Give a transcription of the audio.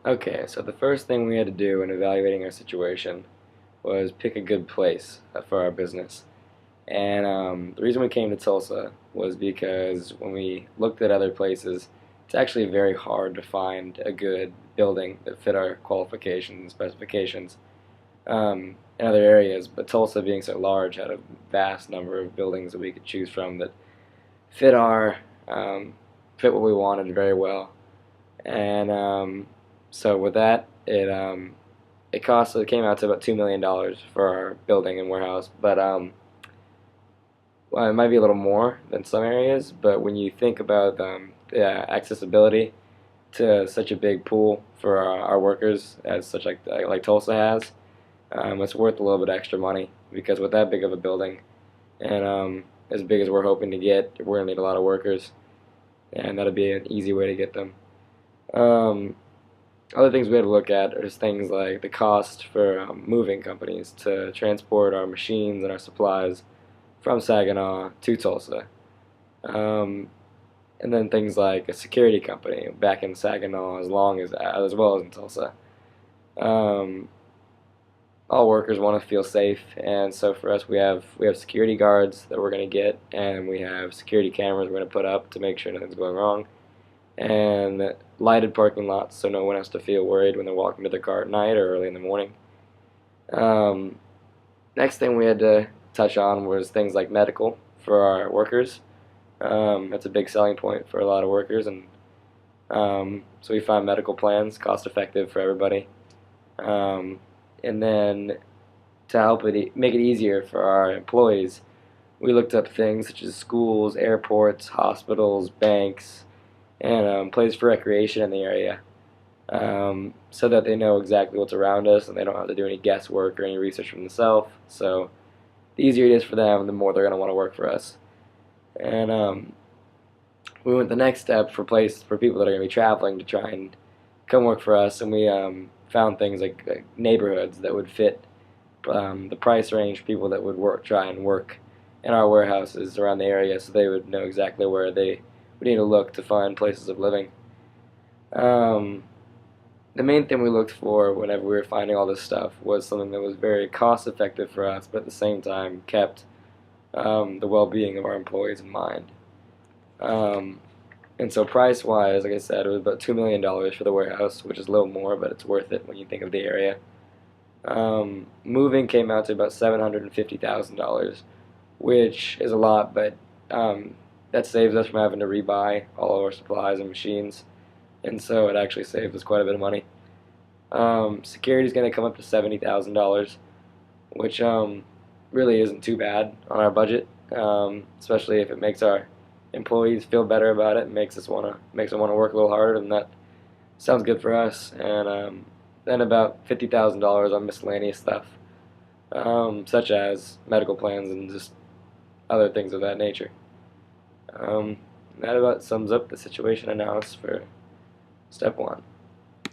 Okay, so the first thing we had to do in evaluating our situation was pick a good place for our business. And the reason we came to Tulsa was because when we looked at other places, it's actually very hard to find a good building that fit our qualifications and specifications in other areas. But Tulsa, being so large, had a vast number of buildings that we could choose from that fit our fit what we wanted very well. And so with that, it came out to about $2 million for our building and warehouse. But well, it might be a little more than some areas. But when you think about accessibility to such a big pool for our workers, as such like Tulsa has, it's worth a little bit extra money because with that big of a building and as big as we're hoping to get, we're gonna need a lot of workers, and that'll be an easy way to get them. Um, Other things we had to look at is things like the cost for moving companies to transport our machines and our supplies from Saginaw to Tulsa. Um, and then things like a security company back in Saginaw as well as in Tulsa. Um, all workers want to feel safe, and so for us, we have security guards that we're going to get, and we have security cameras we're going to put up to make sure nothing's going wrong, and lighted parking lots so no one has to feel worried when they're walking to their car at night or early in the morning. Um, Next thing we had to touch on was things like medical for our workers. That's a big selling point for a lot of workers, and so we find medical plans cost effective for everybody. Um, and then to help make it easier for our employees, we looked up things such as schools, airports, hospitals, banks, and places for recreation in the area, so that they know exactly what's around us and they don't have to do any guesswork or any research for themselves. So the easier it is for them, the more they're going to want to work for us. And we went the next step for places for people that are going to be traveling to try and come work for us, and we found things like neighborhoods that would fit the price range for people that would try and work in our warehouses around the area, so they would know exactly where they would need to look to find places of living. Um, the main thing we looked for whenever we were finding all this stuff was something that was very cost effective for us, but at the same time kept the well-being of our employees in mind. Um, and so price-wise, like I said, it was about $2 million for the warehouse, which is a little more, but it's worth it when you think of the area. Moving came out to about $750,000, which is a lot, but that saves us from having to rebuy all of our supplies and machines, and so it actually saves us quite a bit of money. Security is going to come up to $70,000, which really isn't too bad on our budget, especially if it makes our employees feel better about it and makes them want to work a little harder, and that sounds good for us. And then about $50,000 on miscellaneous stuff, such as medical plans and just other things of that nature. Um, that about sums up the situation analysis for step one.